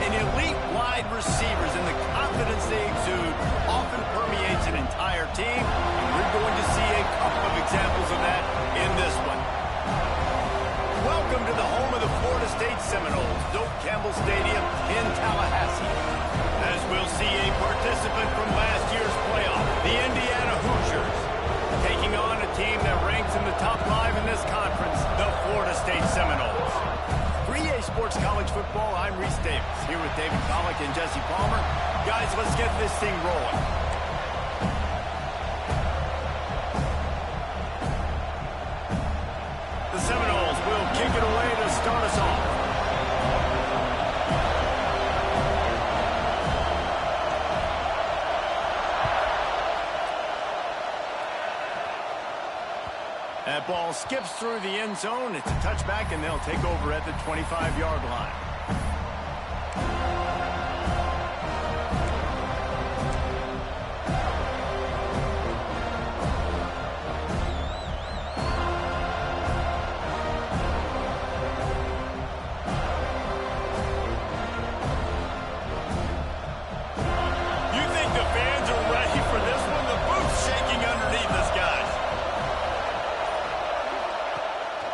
and elite wide receivers, and the confidence they exude often permeates an entire team. We're going to see a couple of examples of that in this one. Welcome to the home of the Florida State Seminoles, Doak Campbell Stadium in Tallahassee. As we'll see a participant from last year's playoff, the Indiana Hoosiers, taking on a team that ranks in the top 5 in this conference, the Florida State Seminoles. 3A Sports College Football, I'm Reese Davis, here with David Pollack and Jesse Palmer. Guys, let's get this thing rolling. The Seminoles will kick it away to start us off. That ball skips through the end zone. It's a touchback, and they'll take over at the 25-yard line. You think the fans are ready for this one? The boot's shaking underneath us, guys.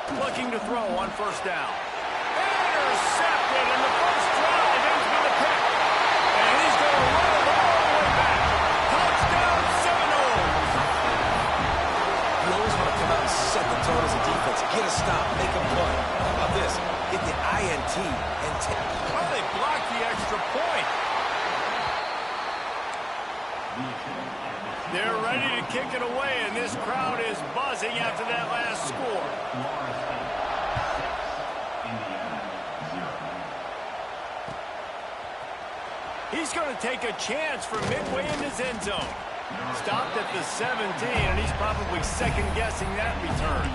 Looking to throw on first down. Intercepted, and the first drive ends with a pick. And he's going to run it all the way back. Touchdown, Seminoles. You always want to come out and set the tone as a defense. Get a stop, make a punt. How about this? Get the INT and take. Well, they blocked the extra point. They're ready to kick it away, and this crowd is buzzing after that last score. He's going to take a chance from midway in his end zone. Stopped at the 17, and he's probably second-guessing that return.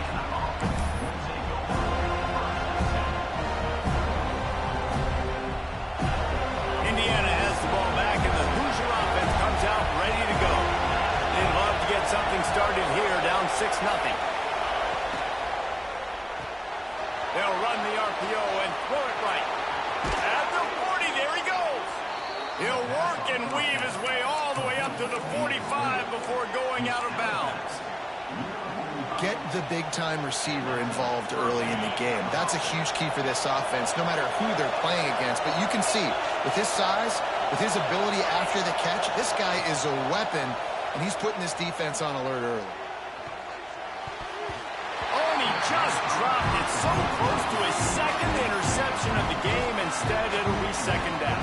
Indiana has the ball back, and the Hoosier offense comes out ready to go. They'd love to get something started here, down 6-0. They'll run the RPO and throw it right. At the 40, there he goes. He'll work and weave his way all the way up to the 45 before going out of bounds. Get the big-time receiver involved early in the game. That's a huge key for this offense, no matter who they're playing against. But you can see, with his size, with his ability after the catch, this guy is a weapon, and he's putting this defense on alert early. Oh, and he just dropped it so close to his second interception of the game. Instead, it'll be second down.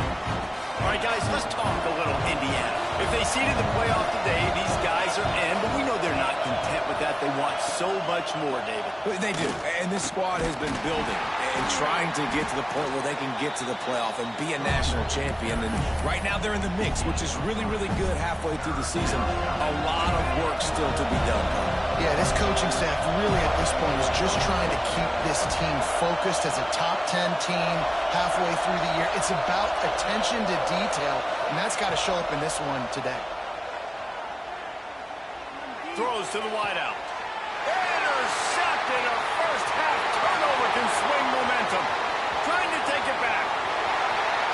All right, guys, let's talk a little Indiana. If they seeded the playoff today, these guys are in, but we know they're not content with that. They want so much more, David. They do, and this squad has been building and trying to get to the point where they can get to the playoff and be a national champion. And right now they're in the mix, which is really, really good halfway through the season. A lot of work still to be done. Yeah, this coaching staff really at this point is just trying to keep this team focused as a top 10 team halfway through the year. It's about attention to detail, and that's got to show up in this one today. Throws to the wideout. Intercepted. A first half turnover can swing momentum. Trying to take it back.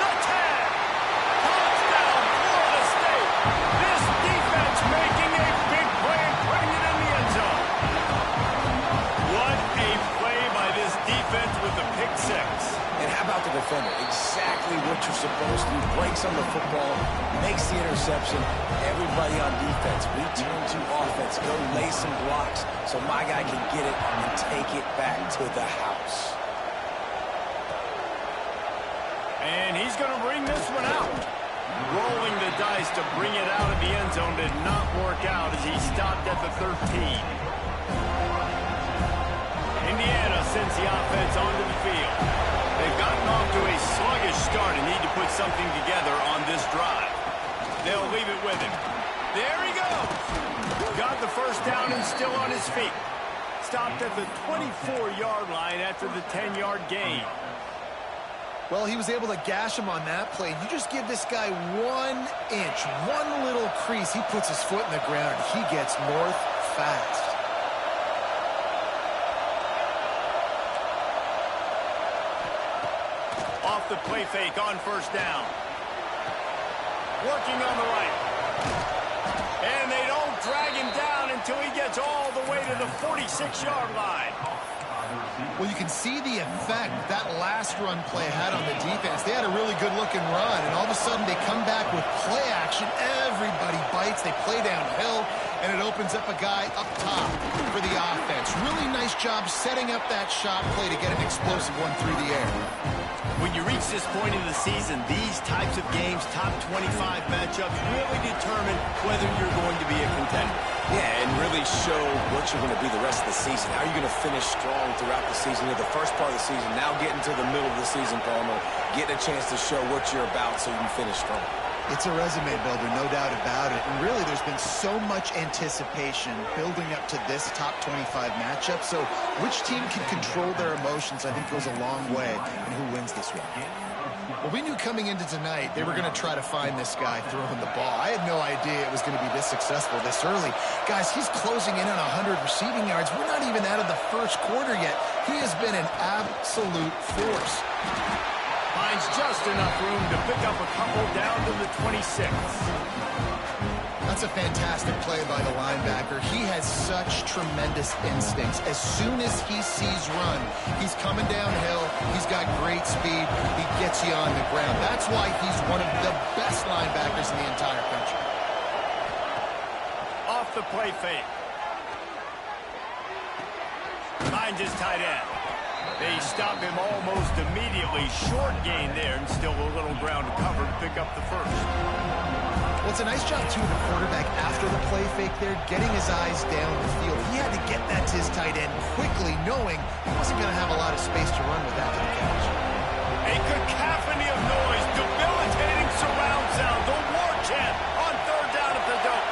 The 10. Touchdown, Florida State. This defense making a big play and putting it in the end zone. What a play by this defense with the pick six. And how about the defender? Exactly what you're supposed to do. Breaks on the football, makes the interception. Everybody on defense, we turn to offense. Go lay some blocks so my guy can get it and take it back to the house. And he's going to bring this one out. Rolling the dice to bring it out of the end zone did not work out as he stopped at the 13. Indiana sends the offense onto the field. They've gotten off to a sluggish start and need to put something together on this drive. They'll leave it with him. There he goes. Got the first down and still on his feet. Stopped at the 24-yard line after the 10-yard gain. Well, he was able to gash him on that play. You just give this guy 1 inch, one little crease. He puts his foot in the ground, and he gets north fast. off the play fake on first down. Working on the right. And they don't drag him down until he gets all the way to the 46-yard line. Well, you can see the effect that last run play had on the defense. They had a really good-looking run, and all of a sudden they come back with play action. Everybody bites. They play downhill, and it opens up a guy up top for the offense. Really nice job setting up that shot play to get an explosive one through the air. When you reach this point in the season, these types of games, top 25 matchups, really determine whether you're going to be a contender. Yeah, and really show what you're going to be the rest of the season. How are you going to finish strong throughout the season, the first part of the season, now getting to the middle of the season, Palmer, getting a chance to show what you're about so you can finish strong. It's a resume builder, no doubt about it. And really, there's been so much anticipation building up to this top 25 matchup. So which team can control their emotions, I think, goes a long way in who wins this one. Well, we knew coming into tonight they were going to try to find this guy throwing the ball. I had no idea it was going to be this successful this early. Guys, he's closing in on 100 receiving yards. We're not even out of the first quarter yet. He has been an absolute force. Finds just enough room to pick up a couple down to the 26. That's a fantastic play by the linebacker. He has such tremendous instincts. As soon as he sees run, he's coming downhill. He's got great speed. He gets you on the ground. That's why he's one of the best linebackers in the entire country. Off the play fake. Finds his tight end. They stop him almost immediately. Short gain there, and still a little ground to cover to pick up the first. Well, it's a nice job, too, of the quarterback after the play fake there, getting his eyes down the field. He had to get that to his tight end quickly, knowing he wasn't going to have a lot of space to run with after the catch. A cacophony of noise, debilitating surround sound. The war chant on third down at the Dome.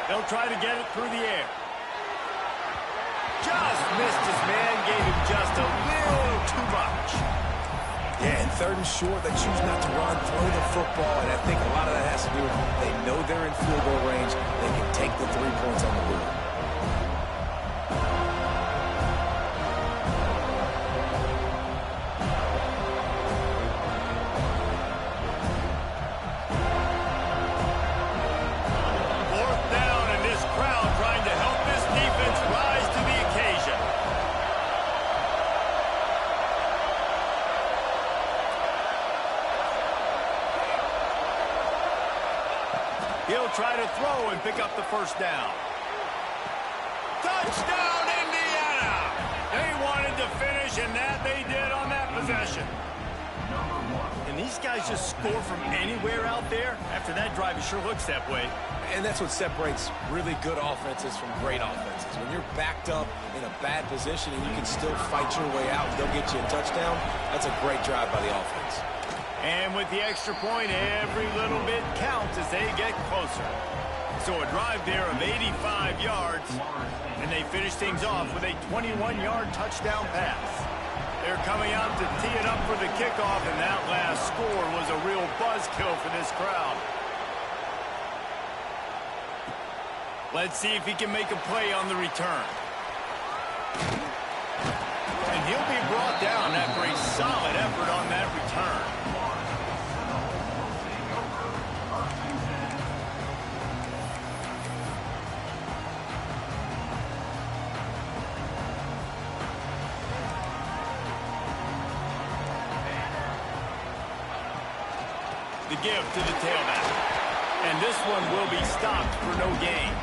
They'll try to get it through the air. Just missed his man, gave him just a little too much. Yeah, and third and short, they choose not to run, throw the football, and I think a lot of that has to do with they know they're in field goal range. They can take the 3 points on the board. He'll try to throw and pick up the first down. Touchdown, Indiana! They wanted to finish, and that they did on that possession. And these guys just score from anywhere out there. After that drive, it sure looks that way. And that's what separates really good offenses from great offenses. When you're backed up in a bad position and you can still fight your way out and they'll get you a touchdown, that's a great drive by the offense. And with the extra point, every little bit counts as they get closer. So a drive there of 85 yards, and they finish things off with a 21-yard touchdown pass. They're coming out to tee it up for the kickoff, and that last score was a real buzzkill for this crowd. Let's see if he can make a play on the return. And he'll be brought down after a solid effort on that return. The give to the tailback. And this one will be stopped for no gain.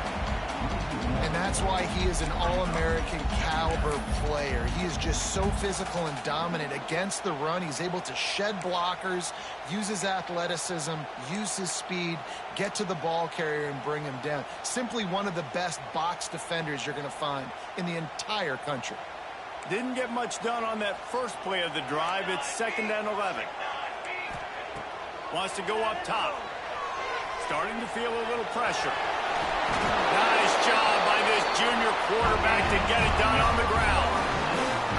And that's why he is an All-American caliber player. He is just so physical and dominant against the run. He's able to shed blockers, use his athleticism, use his speed, get to the ball carrier and bring him down. Simply one of the best box defenders you're going to find in the entire country. Didn't get much done on that first play of the drive. It's 2nd and 11. Wants to go up top. Starting to feel a little pressure. Nice job by this junior quarterback to get it done on the ground.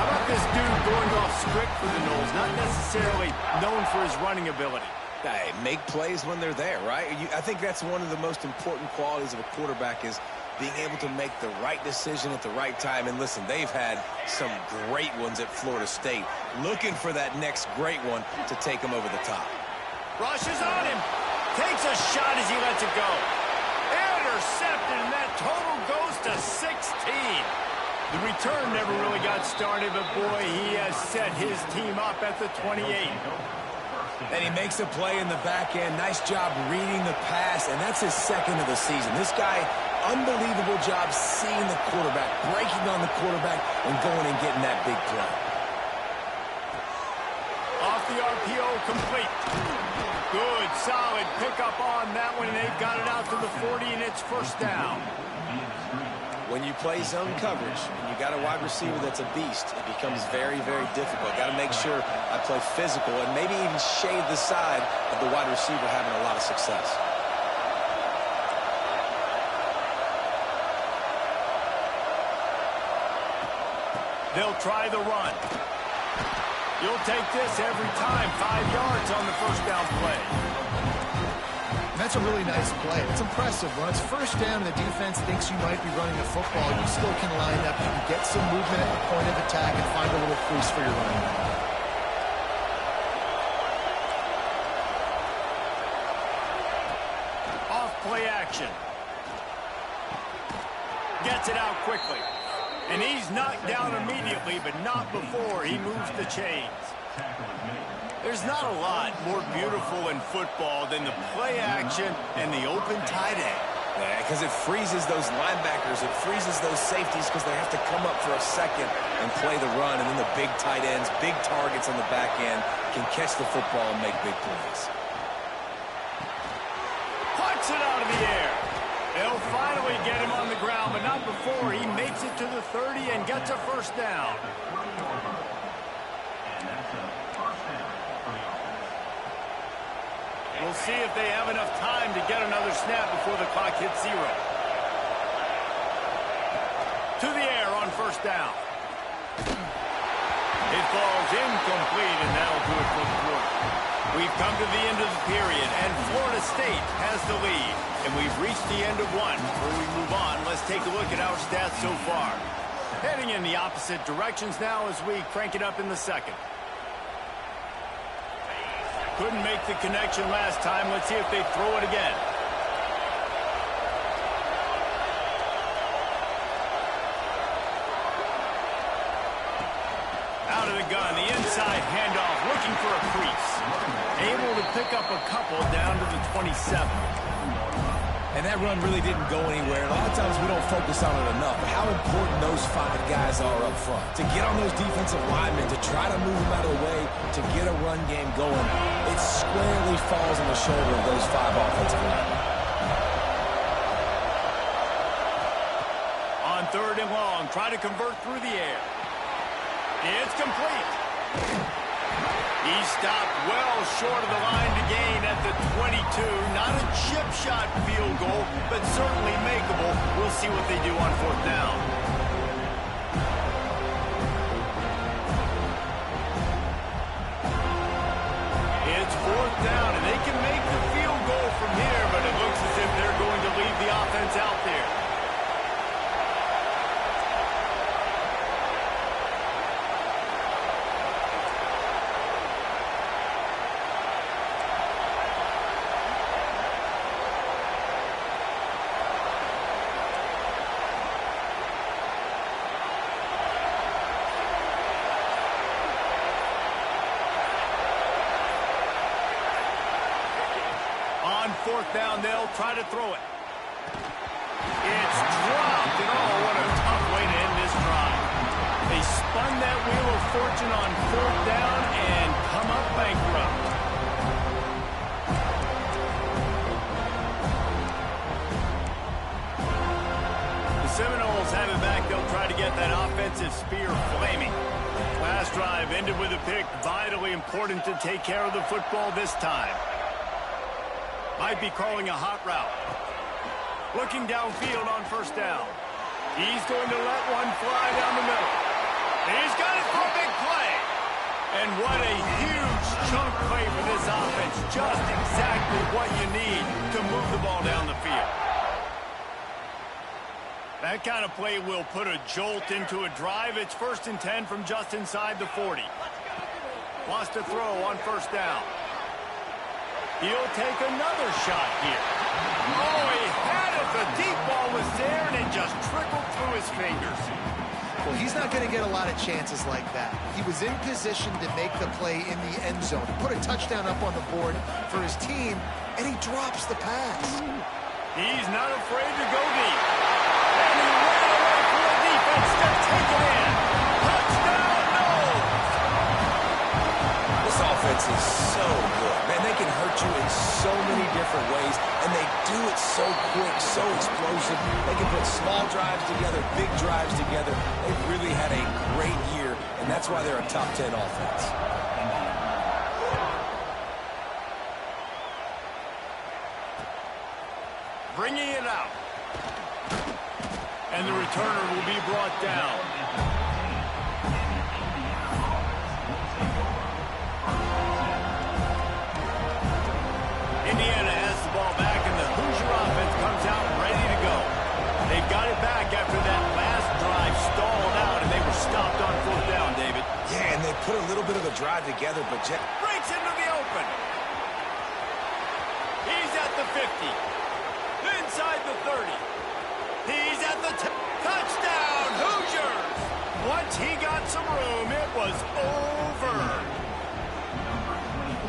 How about this dude going off script for the Noles? Not necessarily known for his running ability. Hey, make plays when they're there, right? I think that's one of the most important qualities of a quarterback is being able to make the right decision at the right time. And listen, they've had some great ones at Florida State. Looking for that next great one to take them over the top. Rushes on him. Takes a shot as he lets it go. Intercepted, and that total goes to 16. The return never really got started, but boy, he has set his team up at the 28. And he makes a play in the back end. Nice job reading the pass, and that's his second of the season. This guy, unbelievable job seeing the quarterback, breaking on the quarterback, and going and getting that big play. Off the RPO, complete. Good, solid pickup on that one, and they've got it out to the 40, and it's first down. When you play zone coverage and you got a wide receiver that's a beast, it becomes very, very difficult. Got to make sure I play physical and maybe even shade the side of the wide receiver having a lot of success. They'll try the run. You'll take this every time. 5 yards on the first down play. That's a really nice play. It's impressive. When it's first down and the defense thinks you might be running a football, you still can line up. You can get some movement at the point of attack and find a little crease for your running back. Off play action. Gets it out quickly. And he's knocked down immediately, but not before he moves the chains. There's not a lot more beautiful in football than the play action and the open tight end. Yeah, because it freezes those linebackers. It freezes those safeties because they have to come up for a second and play the run. And then the big tight ends, big targets on the back end can catch the football and make big plays. Puts it out of the air. They'll finally get him on the ground, but not before he makes it to the 30 and gets a first down. We'll see if they have enough time to get another snap before the clock hits 0. To the air on first down. It falls incomplete, and that'll do it for the quarter. We've come to the end of the period, and Florida State has the lead. And we've reached the end of one. Before we move on, let's take a look at our stats so far. Heading in the opposite directions now as we crank it up in the second. Couldn't make the connection last time. Let's see if they throw it again. Out of the gun, the inside handoff, looking for a crease. Able to pick up a couple down to the 27. And that run really didn't go anywhere. A lot of times we don't focus on it enough. But how important those 5 guys are up front. To get on those defensive linemen, to try to move them out of the way, to get a run game going, it squarely falls on the shoulder of those 5 offensive linemen. On third and long, try to convert through the air. It's complete. He stopped well short of the line to gain at the 22. Not a chip shot field goal, but certainly makeable. We'll see what they do on fourth down. It's fourth down, and they can make the field goal from here, but it looks as if they're going to leave the offense out there. Fourth down, they'll try to throw it. It's dropped, and oh, what a tough way to end this drive. They spun that wheel of fortune on fourth down and come up bankrupt. The Seminoles have it back. They'll try to get that offensive spear flaming. Last drive ended with a pick. Vitally important to take care of the football this time. Might be calling a hot route. Looking downfield on first down. He's going to let one fly down the middle. And he's got it for a big play. And what a huge chunk play for this offense. Just exactly what you need to move the ball down the field. That kind of play will put a jolt into a drive. It's 1st and 10 from just inside the 40. Wants to throw on 1st down. He'll take another shot here. Oh, he had it. The deep ball was there, and it just trickled through his fingers. Well, he's not going to get a lot of chances like that. He was in position to make the play in the end zone. He put a touchdown up on the board for his team, and he drops the pass. He's not afraid to go deep. And he ran away from the defense to take it in. Touchdown, no! This offense is so good. Man, they can hurt you in so many different ways, and they do it so quick, so explosive. They can put small drives together, big drives together. They've really had a great year, and that's why they're a top 10 offense. Bringing it out. And the returner will be brought down. Indiana has the ball back, and the Hoosier offense comes out ready to go. They got it back after that last drive stalled out, and they were stopped on 4th down, David. Yeah, and they put a little bit of a drive together, but breaks into the open. He's at the 50. Inside the 30. He's at the touchdown, Hoosiers! Once he got some room, it was over.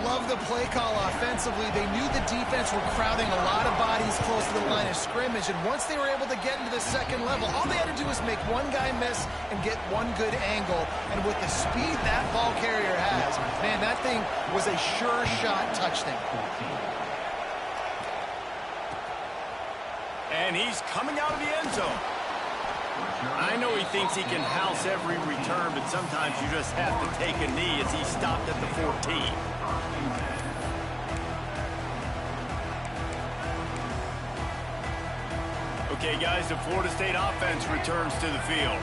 Love the play call offensively. They knew the defense were crowding a lot of bodies close to the line of scrimmage, and once they were able to get into the second level, all they had to do was make one guy miss and get one good angle, and with the speed that ball carrier has, man, that thing was a sure shot touchdown. And he's coming out of the end zone. I know he thinks he can house every return, but sometimes you just have to take a knee as he stopped at the 14. Okay, guys, the Florida State offense returns to the field.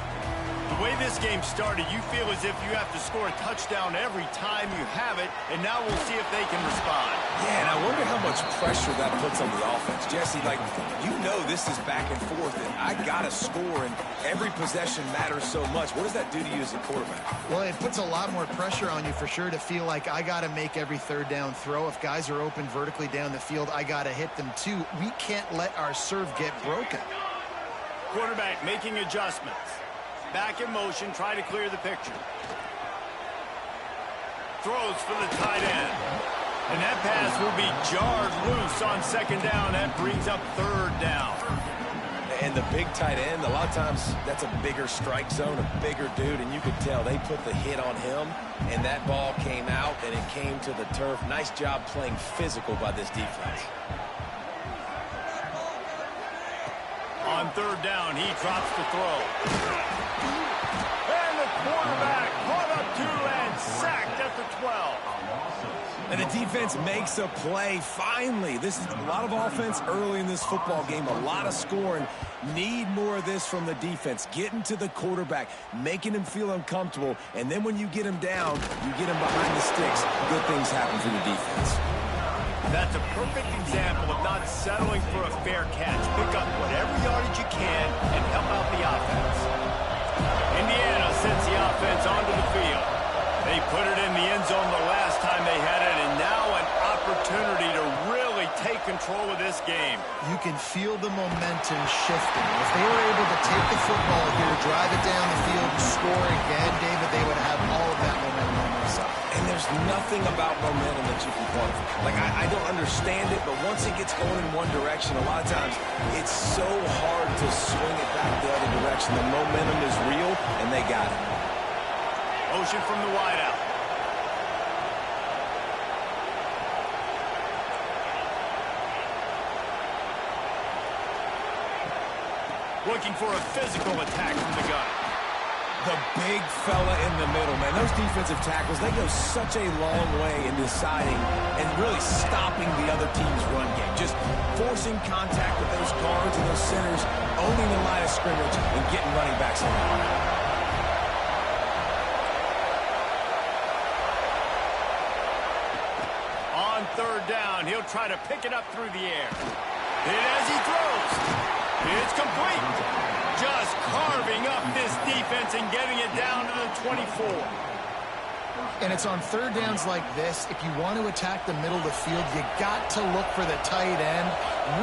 The way this game started, you feel as if you have to score a touchdown every time you have it, and now we'll see if they can respond. yeah, and I wonder how much pressure that puts on the offense. Jesse, like, you know this is back and forth, and I got to score, and every possession matters so much. What does that do to you as a quarterback? Well, it puts a lot more pressure on you for sure to feel like I got to make every 3rd down throw. If guys are open vertically down the field, I got to hit them too. We can't let our serve get broken. Quarterback making adjustments. Back in motion, try to clear the picture. Throws for the tight end. And that pass will be jarred loose on 2nd down. That brings up 3rd down. And the big tight end, a lot of times that's a bigger strike zone, a bigger dude, and you could tell they put the hit on him, and that ball came out, and it came to the turf. Nice job playing physical by this defense. On 3rd down, he drops the throw. And the quarterback caught up to and sacked at the 12. And the defense makes a play, finally. This is a lot of offense early in this football game, a lot of scoring. Need more of this from the defense. Getting to the quarterback, making him feel uncomfortable, and then when you get him down, you get him behind the sticks. Good things happen for the defense. That's a perfect example of not settling for a fair catch. Pick up whatever yardage you can and help out the offense. Indiana sends the offense onto the field. They put it in the end zone the last time they had it, and now an opportunity to really take control of this game. You can feel the momentum shifting. If they were able to take the football here, drive it down the field, and score again, David, they would have all of that momentum on their side. And there's nothing about momentum that you can quantify. Like, I don't understand it, but once it gets going in one direction, a lot of times it's so hard to swing it back the other direction. The momentum is real, and they got it. Motion from the wideout. Looking for a physical attack from the gun. The big fella in the middle, man. Those defensive tackles, they go such a long way in deciding and really stopping the other team's run game. Just forcing contact with those guards and those centers, owning the line of scrimmage, and getting running backs on the line. down. He'll try to pick it up through the air. Hit as he throws. It's complete. Just carving up this defense and getting it down to the 24. And it's on third downs like this. If you want to attack the middle of the field, you got to look for the tight end.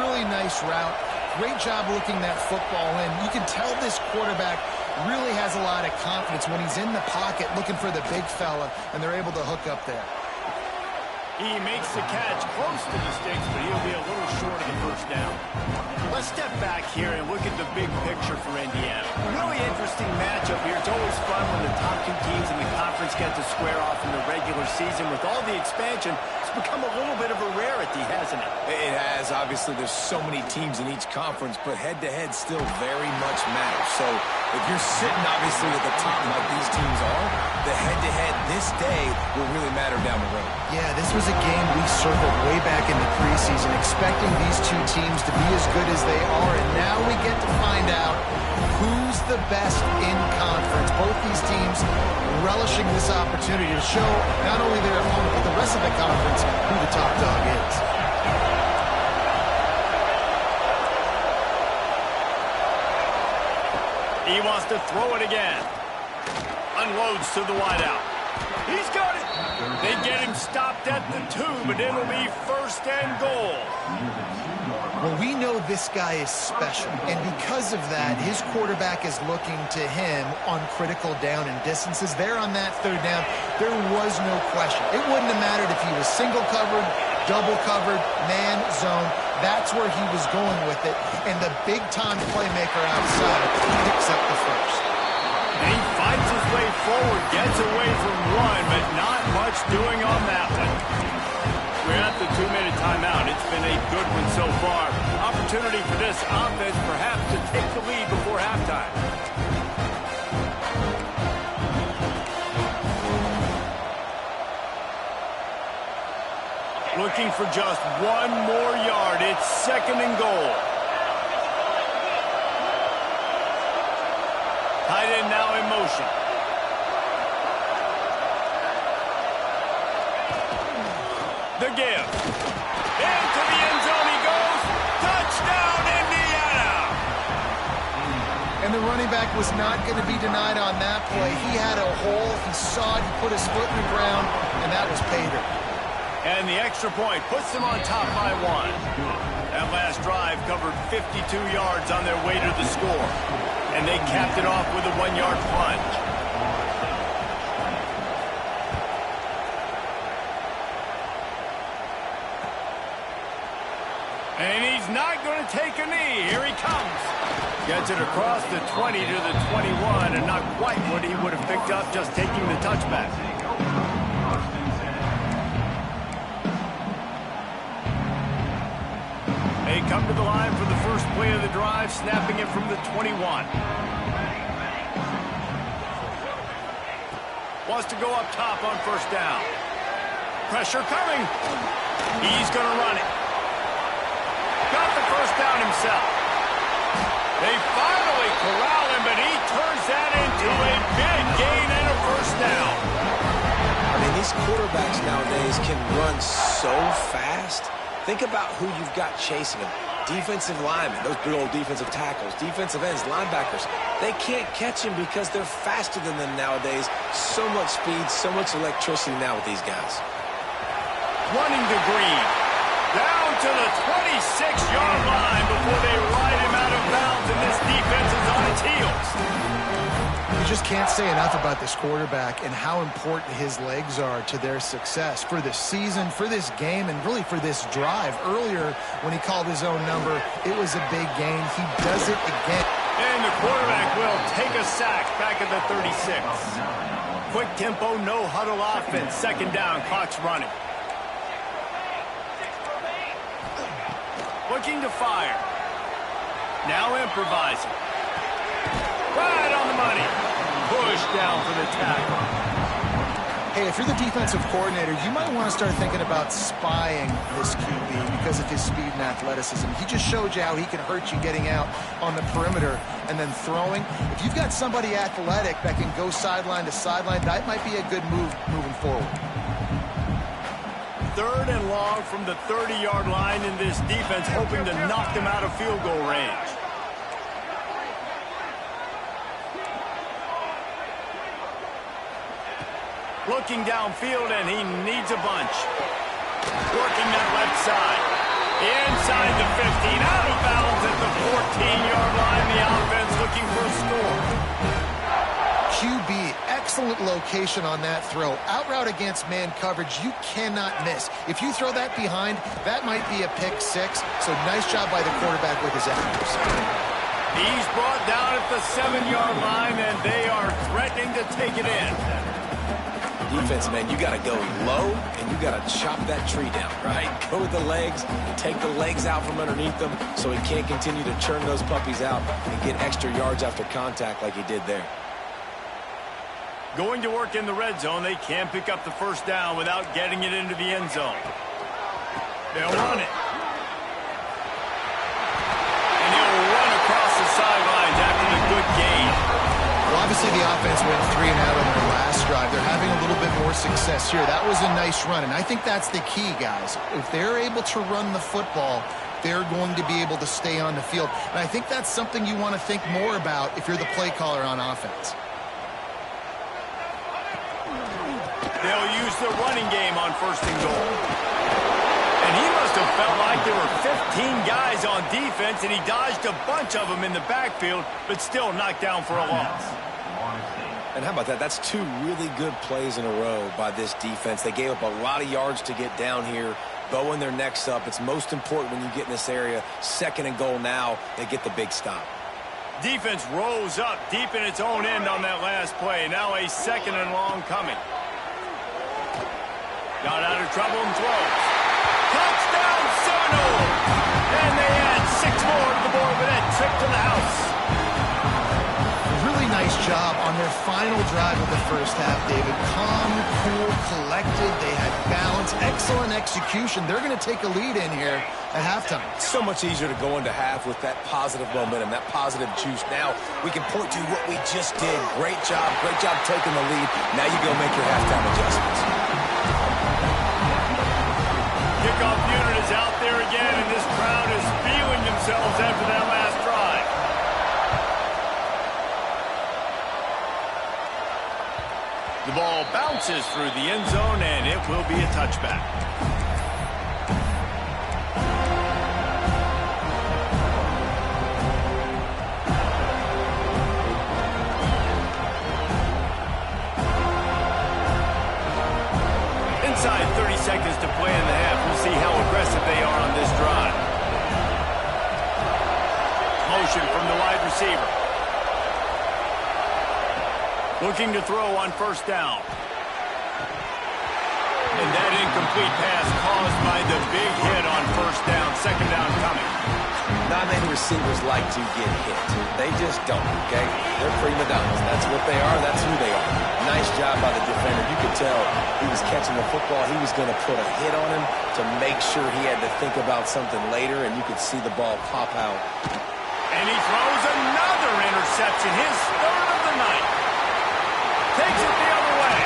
Really nice route. Great job looking that football in. You can tell this quarterback really has a lot of confidence when he's in the pocket looking for the big fella, and they're able to hook up there. He makes the catch close to the sticks, but he'll be a little short of the first down. Let's step back here and look at the big picture for Indiana. Really interesting matchup here. It's always fun when the top two teams in the conference get to square off in the regular season. With all the expansion, it's become a little bit of a rarity, hasn't it? It has. Obviously, there's so many teams in each conference, but head-to-head still very much matters. So if you're sitting, obviously, at the top like these teams are, the head-to-head this day will really matter down the road. Yeah, this was a game we circled way back in the preseason, expecting these two teams to be as good as they are, and now we get to find out who's the best in conference. Both these teams relishing this opportunity to show not only their opponent, but the rest of the conference who the top dog is. He wants to throw it again. Unloads to the wideout. He's got it. They get him stopped at the 2, but it'll be first and goal. Well, we know this guy is special, and because of that, his quarterback is looking to him on critical down and distances. There on that third down, there was no question. It wouldn't have mattered if he was single covered, double covered, man, zone. That's where he was going with it, and the big-time playmaker outside picks up the first. And he fights his way forward, gets away from one, but not much doing on that one. We're at the 2-minute timeout. It's been a good one so far. Opportunity for this offense perhaps to take the lead before halftime. Looking for just one more yard. It's second and goal. Tight end now in motion. The give. Into the end zone he goes. Touchdown, Indiana! And the running back was not going to be denied on that play. He had a hole. He saw it. He put his foot in the ground, and that was pay dirt. And the extra point puts them on top by 1. That last drive covered 52 yards on their way to the score. And they capped it off with a 1-yard plunge. And he's not going to take a knee. Here he comes. Gets it across the 20 to the 21, and not quite what he would have picked up just taking the touchback. They come to the line for the first play of the drive, snapping it from the 21. Wants to go up top on first down. Pressure coming. He's going to run it. Got the first down himself. They finally corral him, but he turns that into a big gain and a first down. I mean, these quarterbacks nowadays can run so fast. Think about who you've got chasing them. Defensive linemen, those big old defensive tackles, defensive ends, linebackers. They can't catch him because they're faster than them nowadays. So much speed, so much electricity now with these guys. Running to Green. Down to the 26-yard line before they ride him out of bounds, and this defense is on its heels. You just can't say enough about this quarterback and how important his legs are to their success for this season, for this game, and really for this drive. Earlier, when he called his own number, it was a big gain. He does it again. And the quarterback will take a sack back at the 36. Quick tempo, no huddle offense. Second down, clock's running. Looking to fire. Now improvising. Right on the money. Push down for the tackle. Hey, if you're the defensive coordinator, you might want to start thinking about spying this QB because of his speed and athleticism. He just showed you how he can hurt you getting out on the perimeter and then throwing. If you've got somebody athletic that can go sideline to sideline, that might be a good move moving forward. 3rd and long from the 30-yard line, in this defense hoping to knock them out of field goal range. Looking downfield, and he needs a bunch. Working that left side. Inside the 15, out of bounds at the 14-yard line. The offense looking for a score. QB, excellent location on that throw. Out route against man coverage, you cannot miss. If you throw that behind, that might be a pick six. So nice job by the quarterback with his accuracy. He's brought down at the 7-yard line, and they are threatening to take it in. Defense, man, you got to go low, and you got to chop that tree down, right? Go with the legs, take the legs out from underneath them so he can't continue to churn those puppies out and get extra yards after contact like he did there. Going to work in the red zone, they can pick up the first down without getting it into the end zone. They'll run it. And he'll run across the sidelines after the good gain. Well, obviously the offense went 3 and out on their last drive. They're having a little bit more success here. That was a nice run, and I think that's the key, guys. If they're able to run the football, they're going to be able to stay on the field. And I think that's something you want to think more about if you're the play caller on offense. They'll use the running game on 1st and goal. And he must have felt like there were 15 guys on defense, and he dodged a bunch of them in the backfield, but still knocked down for a loss. And how about that? That's 2 really good plays in a row by this defense. They gave up a lot of yards to get down here, bowing their necks up. It's most important when you get in this area. 2nd and goal now, they get the big stop. Defense rose up deep in its own end on that last play. Now a 2nd and long coming. Got out of trouble and throws. Touchdown Seminoles! And they add 6 more to the board with that trip to the house. Really nice job on their final drive of the first half, David. Calm, cool, collected. They had balance. Excellent execution. They're going to take a lead in here at halftime. It's so much easier to go into half with that positive momentum, that positive juice. Now we can point to what we just did. Great job taking the lead. Now you go make your halftime adjustments. Kickoff unit is out there again, and this crowd is feeling themselves after that last drive. The ball bounces through the end zone, and it will be a touchback. Inside 30 seconds to play in the half. We'll see how aggressive they are on this drive. Motion from the wide receiver. Looking to throw on 1st down. And that incomplete pass caused by the big hit on 1st down. 2nd down coming. Not many receivers like to get hit. They just don't, okay? They're prima donnas. That's what they are. That's who they are. Nice job by the defender. You could tell he was catching the football. He was going to put a hit on him to make sure he had to think about something later, and you could see the ball pop out. And he throws another interception, his 3rd of the night. Takes it the other way.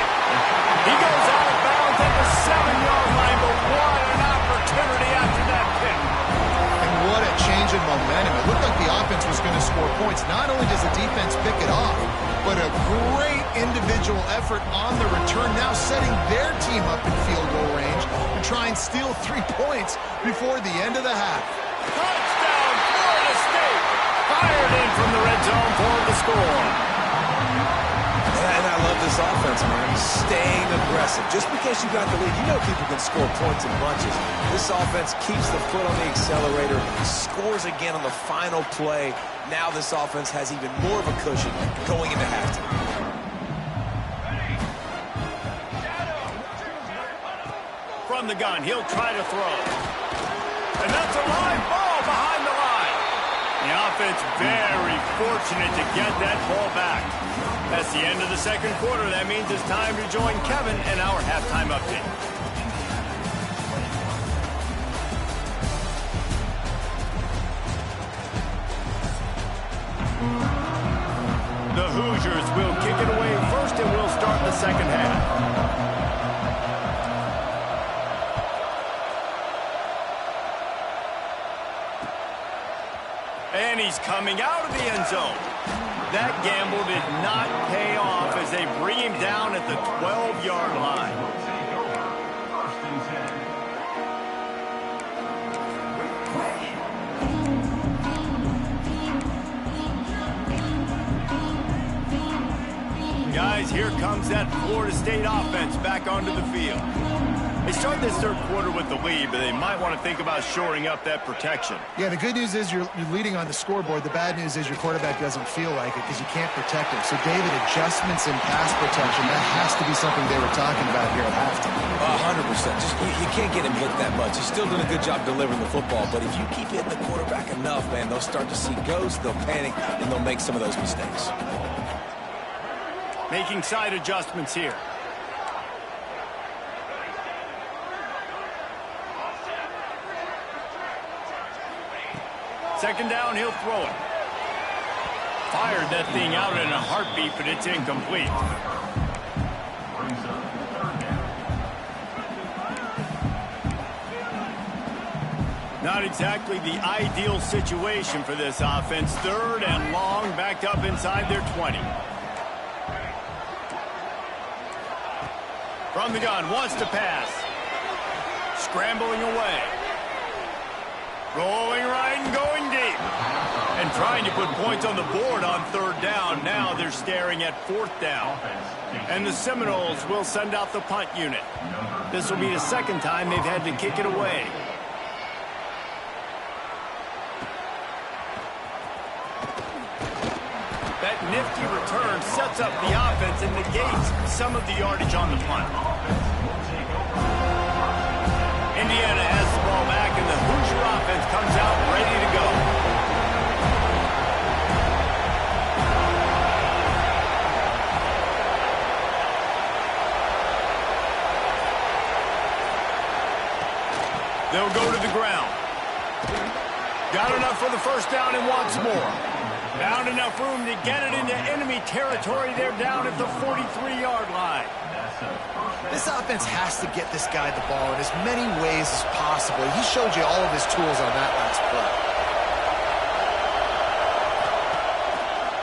He goes out of bounds at the 7-yard line, but what an opportunity after that pick. And what a change in momentum. It looked like the offense was going to score points. Not only does the defense pick it off, but a great individual effort on the return, now setting their team up in field goal range to try and steal 3 points before the end of the half. Touchdown, Florida State. Fired in from the red zone for the score. And I love this offense, man. Staying aggressive. Just because you got the lead, you know people can score points in bunches. This offense keeps the foot on the accelerator, scores again on the final play. Now this offense has even more of a cushion going into halftime. From the gun, he'll try to throw. And that's a live ball behind the line. The offense very fortunate to get that ball back. That's the end of the 2nd quarter. That means it's time to join Kevin and our halftime update. The Hoosiers will kick it away first, and we'll start the 2nd half. He's coming out of the end zone. That gamble did not pay off as they bring him down at the 12-yard line. Guys, here comes that Florida State offense back onto the field. They start this third quarter with the lead, but they might want to think about shoring up that protection. Yeah, the good news is you're leading on the scoreboard. The bad news is your quarterback doesn't feel like it because you can't protect him. So, David, adjustments in pass protection, that has to be something they were talking about here at halftime. 100%. Just you can't get him hit that much. He's still doing a good job delivering the football, but if you keep hitting the quarterback enough, man, they'll start to see ghosts, they'll panic, and they'll make some of those mistakes. Making side adjustments here. Second down, he'll throw it. Fired that thing out in a heartbeat, but it's incomplete. Not exactly the ideal situation for this offense. Third and long, backed up inside their 20. From the gun, wants to pass. Scrambling away. Rolling right and going deep. And trying to put points on the board on third down. Now they're staring at fourth down. And the Seminoles will send out the punt unit. This will be the second time they've had to kick it away. That nifty return sets up the offense and negates some of the yardage on the punt. Indiana has the ball back, and the Hoosier offense comes out ready to go. They'll go to the ground. Got enough for the first down and wants more. Found enough room to get it into enemy territory. They're down at the 43-yard line. This offense has to get this guy the ball in as many ways as possible. He showed you all of his tools on that last play.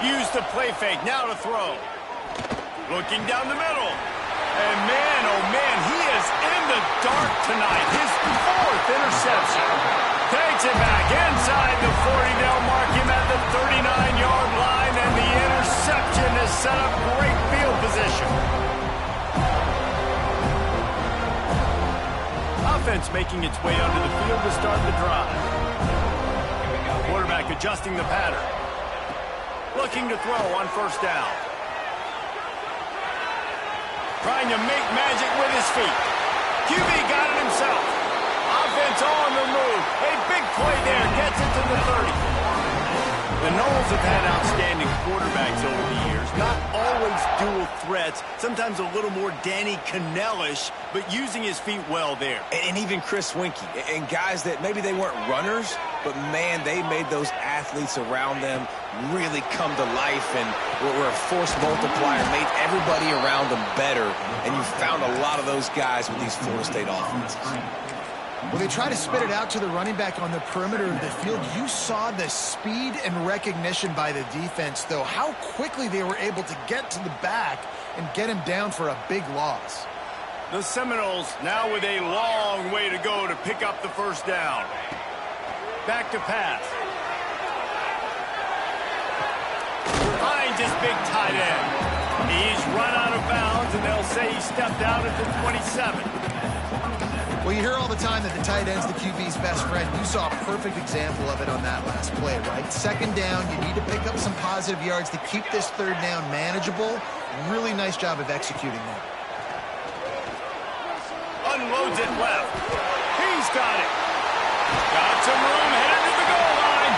Use the play fake, now to throw. Looking down the middle. And man, oh man, he is in the dark tonight. His fourth interception. Takes it back inside the 40. They'll mark him at the 39-yard line, and the interception has set up great field position. Offense making its way onto the field to start the drive. Quarterback adjusting the pattern. Looking to throw on first down. Trying to make magic with his feet. QB got it himself. Offense on the move. A big play there. Gets it to the 30. The Noles have had outstanding quarterbacks over the years. Not always dual threats. Sometimes a little more Danny Cannell-ish, but using his feet well there. And even Chris Winkie. And guys that maybe they weren't runners, but man, they made those athletes around them really come to life and were a force multiplier, made everybody around them better. And you found a lot of those guys with these Florida State offenses. Well, they try to spit it out to the running back on the perimeter of the field. You saw the speed and recognition by the defense, though, how quickly they were able to get to the back and get him down for a big loss. The Seminoles now with a long way to go to pick up the first down. Back to pass. Finds his big tight end. He's run out of bounds, and they'll say he stepped out at the 27. Well, you hear all the time that the tight end's the QB's best friend. You saw a perfect example of it on that last play, right? Second down, you need to pick up some positive yards to keep this third down manageable. Really nice job of executing that. Unloads it left. He's got it. Got some room, headed to the goal line.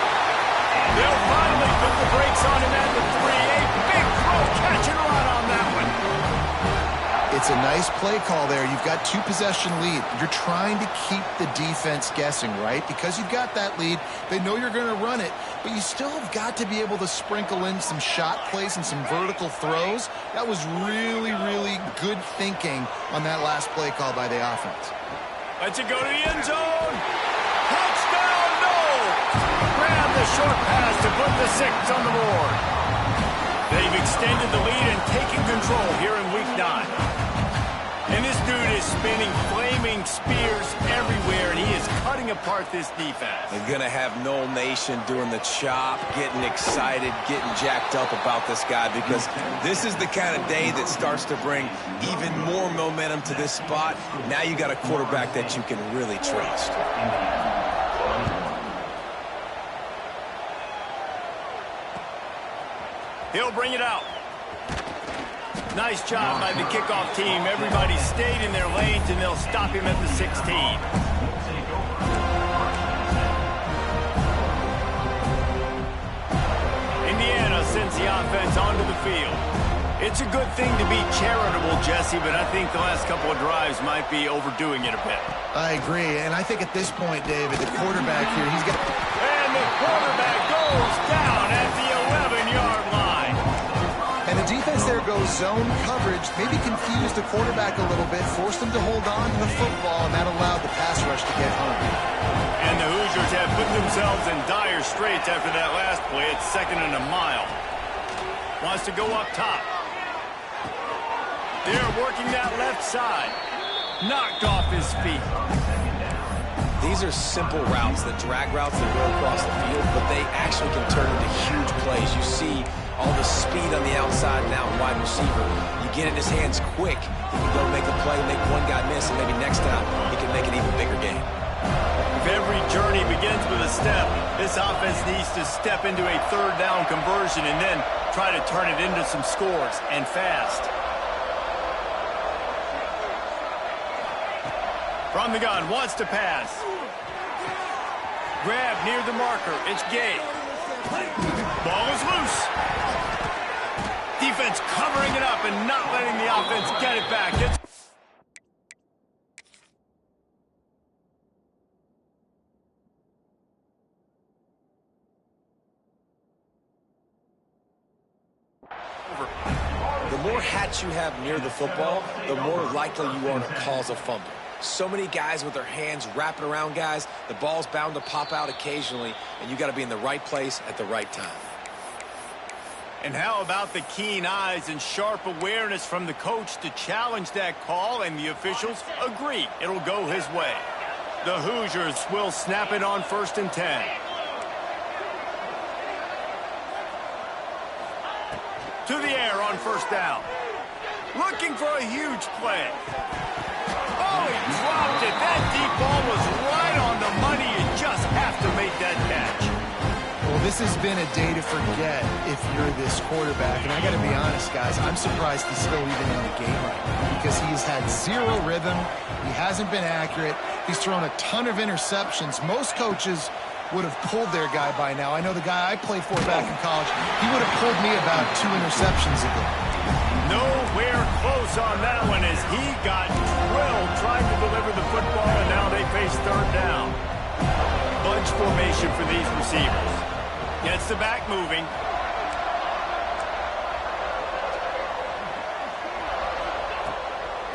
They'll finally put the brakes on him at the 3. A big throw, catch and run on that one. It's a nice play call there. You've got 2-possession lead. You're trying to keep the defense guessing, right? Because you've got that lead, they know you're going to run it, but you still have got to be able to sprinkle in some shot plays and some vertical throws. That was really, really good thinking on that last play call by the offense. Lets it go to the end zone. Touchdown, no! Grab the short pass to put the 6 on the board. They've extended the lead and taken control here in Week 9. And this dude is spinning flaming spears everywhere, and he is cutting apart this defense. They're going to have Noel Nation doing the chop, getting excited, getting jacked up about this guy, because this is the kind of day that starts to bring even more momentum to this spot. Now you got a quarterback that you can really trust. He'll bring it out. Nice job by the kickoff team. Everybody stayed in their lanes, and they'll stop him at the 16. Indiana sends the offense onto the field. It's a good thing to be charitable, Jesse, but I think the last couple of drives might be overdoing it a bit. I agree, and I think at this point, David, the quarterback here, he's got... And the quarterback goes down at the 11-yard line. And the defense there goes zone coverage, maybe confused the quarterback a little bit, forced him to hold on to the football, and that allowed the pass rush to get home. And the Hoosiers have put themselves in dire straits after that last play. It's 2nd and a mile. Wants to go up top. They're working that left side. Knocked off his feet. These are simple routes, the drag routes that go across the field, but they actually can turn into huge plays. You see all the speed on the outside and out wide receiver. You get in his hands quick, he can go make a play, make one guy miss, and maybe next time he can make an even bigger game. If every journey begins with a step, this offense needs to step into a 3rd down conversion and then try to turn it into some scores, and fast. From the gun, wants to pass. Grab near the marker. It's Gay. Ball is loose. Defense covering it up and not letting the offense get it back. It's over. The more hats you have near the football, the more likely you are to cause a fumble. So many guys with their hands wrapping around guys, the ball's bound to pop out occasionally, and you got to be in the right place at the right time. And how about the keen eyes and sharp awareness from the coach to challenge that call, and the officials agree it'll go his way. The Hoosiers will snap it on 1st and 10. To the air on 1st down. Looking for a huge play. Oh, he dropped it. That deep ball was right on the money. You just have to make that catch. Well, this has been a day to forget if you're this quarterback. And I got to be honest, guys, I'm surprised he's still even in the game right now, because he's had zero rhythm. He hasn't been accurate. He's thrown a ton of interceptions. Most coaches would have pulled their guy by now. I know the guy I played for back in college, he would have pulled me about 2 interceptions ago. Nowhere close on that one, as he got drilled trying to deliver the football, and now they face 3rd down. Bunch formation for these receivers. Gets the back moving.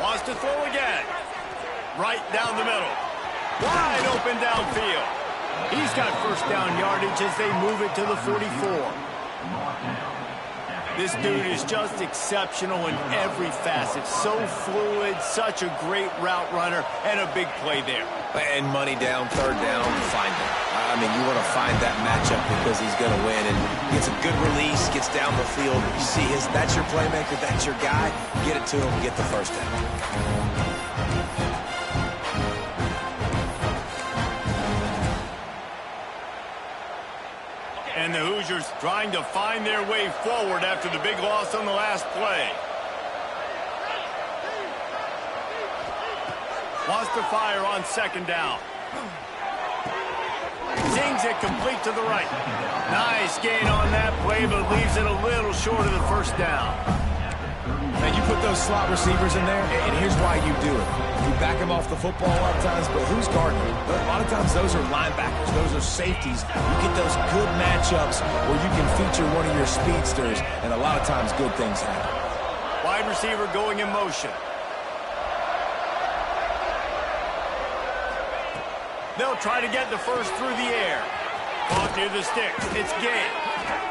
Wants to throw again. Right down the middle. Wide open downfield. He's got 1st down yardage as they move it to the 44. This dude is just exceptional in every facet. So fluid, such a great route runner, and a big play there. And money down, 3rd down, find him. I mean, you want to find that matchup because he's going to win. And gets a good release, gets down the field. You see that's your playmaker, that's your guy. Get it to him, get the 1st down. And the Hoosiers trying to find their way forward after the big loss on the last play. Wants to fire on 2nd down. Zings it complete to the right. Nice gain on that play, but leaves it a little short of the 1st down. And you put those slot receivers in there, and here's why you do it. You back them off the football a lot of times, but who's guarding them? A lot of times those are linebackers. Those are safeties. You get those good matchups where you can feature one of your speedsters, and a lot of times good things happen. Wide receiver going in motion. They'll try to get the 1st through the air. Caught near the sticks. It's Gay.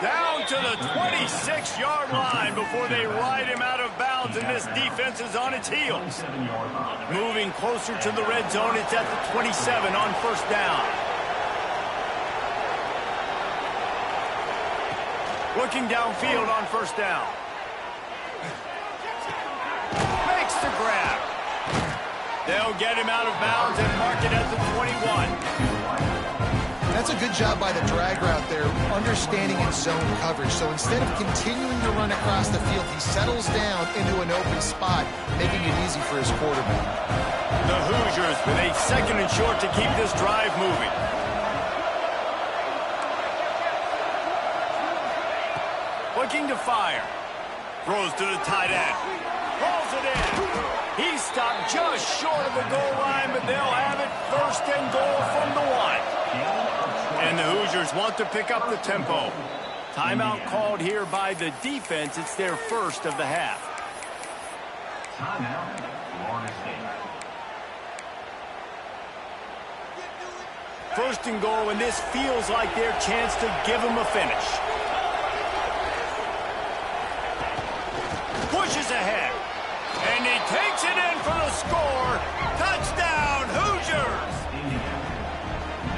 Down to the 26-yard line before they ride him out of bounds, and this defense is on its heels. Moving closer to the red zone, it's at the 27 on first down. Looking downfield on first down. Makes the grab. They'll get him out of bounds and mark it at the 21. That's a good job by the drag route there, understanding its zone coverage. So instead of continuing to run across the field, he settles down into an open spot, making it easy for his quarterback. The Hoosiers with a second and short to keep this drive moving. Looking to fire. Throws to the tight end. Rolls it in. He's stopped just short of the goal line, but they'll have it first and goal from the 1. And the Hoosiers want to pick up the tempo. Timeout called here by the defense. It's their first of the half. Timeout, Florida State. First and goal, and this feels like their chance to give them a finish. Pushes ahead. And he takes it in for the score. Touchdown, Hoosiers!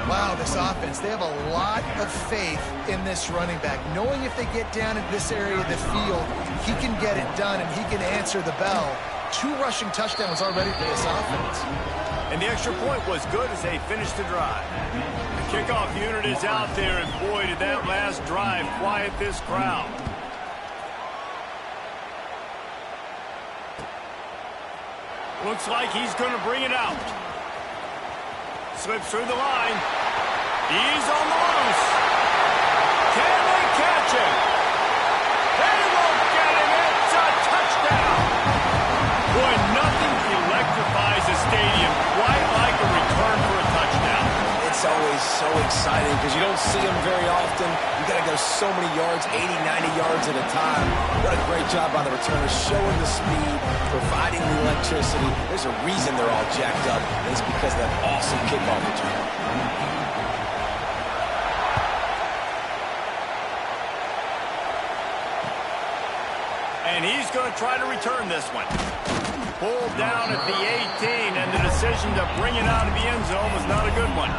Wow, this offense, they have a lot of faith in this running back, knowing if they get down into this area of the field, he can get it done and he can answer the bell. 2 rushing touchdowns already for this offense. And the extra point was good as they finished the drive. The kickoff unit is out there, and boy, did that last drive quiet this crowd. Looks like he's going to bring it out. Slips through the line. He's on the loose. Can they catch him? They won't get him. It's a touchdown. Boy, nothing electrifies a stadium quite like a return for a touchdown. It's always so exciting because you don't see them very often. You got to go so many yards, 80, 90 yards at a time. What a great job by the returners, showing the speed, providing the electricity. There's a reason they're all jacked up, and it's because of that awesome kickoff return. And he's going to try to return this one. Pulled down at the 18, and the decision to bring it out of the end zone was not a good one.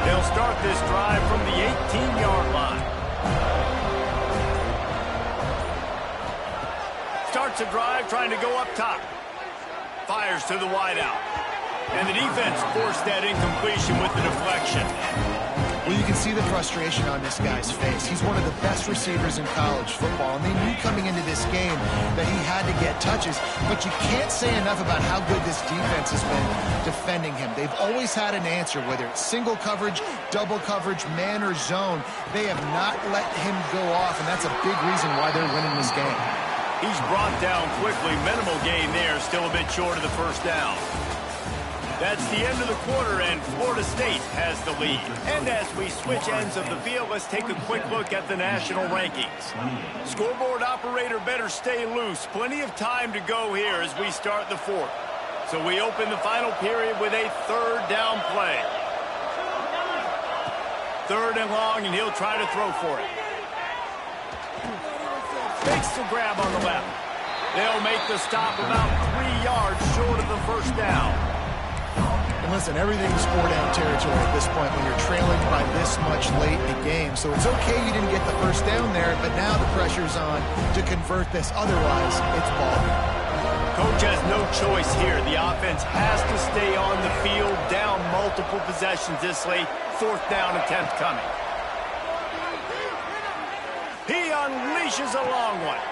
They'll start this drive from the 18-yard line. Starts a drive trying to go up top. Fires to the wideout. And the defense forced that incompletion with the deflection. Well, you can see the frustration on this guy's face. He's one of the best receivers in college football, and they knew coming into this game that he had to get touches, but you can't say enough about how good this defense has been defending him. They've always had an answer, whether it's single coverage, double coverage, man or zone. They have not let him go off, and that's a big reason why they're winning this game. He's brought down quickly. Minimal gain there, still a bit short of the first down. That's the end of the quarter, and Florida State has the lead. And as we switch ends of the field, let's take a quick look at the national rankings. Scoreboard operator better stay loose. Plenty of time to go here as we start the fourth. So we open the final period with a third down play. Third and long, and he'll try to throw for it. Fakes the grab on the left. They'll make the stop about 3 yards short of the first down. And listen, everything's four-down territory at this point when you're trailing by this much late in the game. So it's okay you didn't get the first down there, but now the pressure's on to convert this. Otherwise, it's ball. Coach has no choice here. The offense has to stay on the field, down multiple possessions this late. Fourth down attempt coming. He unleashes a long one.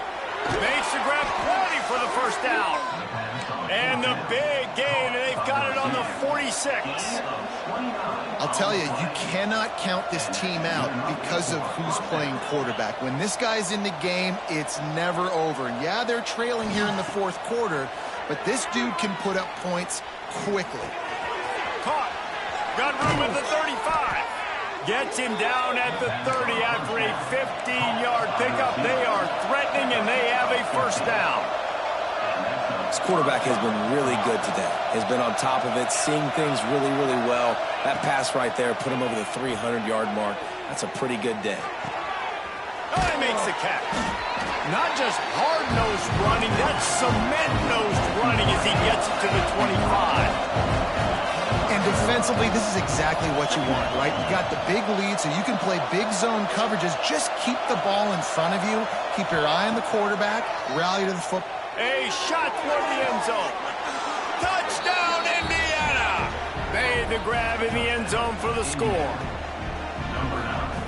Makes the grab, plenty for the first down. And the big gain, and they've got it on the 46. I'll tell you, you cannot count this team out because of who's playing quarterback. When this guy's in the game, it's never over. And yeah, they're trailing here in the fourth quarter, but this dude can put up points quickly. Caught. Got room at the 35. Gets him down at the 30 after a 15-yard pickup. They are threatening, and they have a first down. This quarterback has been really good today. Has been on top of it, seeing things really, really well. That pass right there put him over the 300-yard mark. That's a pretty good day. Oh, he makes the catch. Not just hard-nosed running, that's cement-nosed running as he gets it to the 25. And defensively, this is exactly what you want, right? You got the big lead, so you can play big zone coverages. Just keep the ball in front of you. Keep your eye on the quarterback. Rally to the football. A shot toward the end zone. Touchdown, Indiana! Made the grab in the end zone for the score.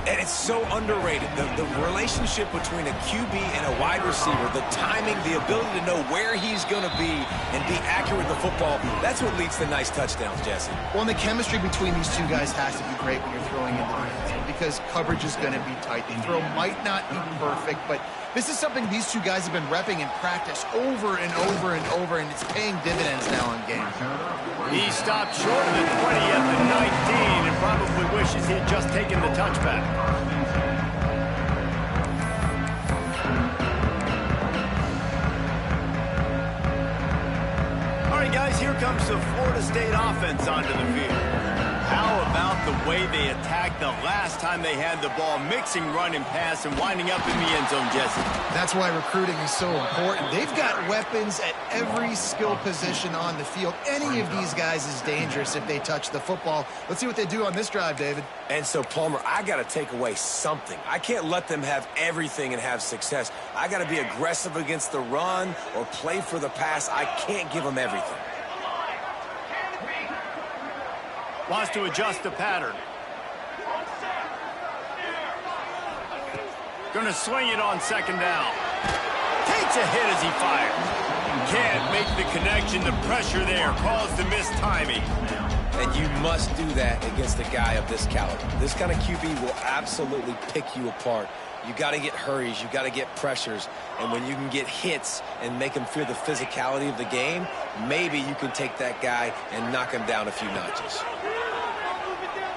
And it's so underrated. The relationship between a QB and a wide receiver, the timing, the ability to know where he's going to be and be accurate with the football, that's what leads to nice touchdowns, Jesse. Well, and the chemistry between these two guys has to be great when you're throwing into the end zone because coverage is going to be tight. The throw might not be perfect, but this is something these two guys have been repping in practice over and over and over, and it's paying dividends now in games. He stopped short of the 20 at the 19 and probably wishes he had just taken the touchback. All right, guys, here comes the Florida State offense onto the field. How about the way they attacked the last time they had the ball, mixing run and pass and winding up in the end zone, Jesse? That's why recruiting is so important. They've got weapons at every skill position on the field. Any of these guys is dangerous if they touch the football. Let's see what they do on this drive, David. And so, Palmer, I got to take away something. I can't let them have everything and have success. I got to be aggressive against the run or play for the pass. I can't give them everything. Wants to adjust the pattern. Gonna swing it on second down. Takes a hit as he fires. Can't make the connection. The pressure there caused the missed timing. And you must do that against a guy of this caliber. This kind of QB will absolutely pick you apart. You got to get hurries. You got to get pressures. And when you can get hits and make him feel the physicality of the game, maybe you can take that guy and knock him down a few notches.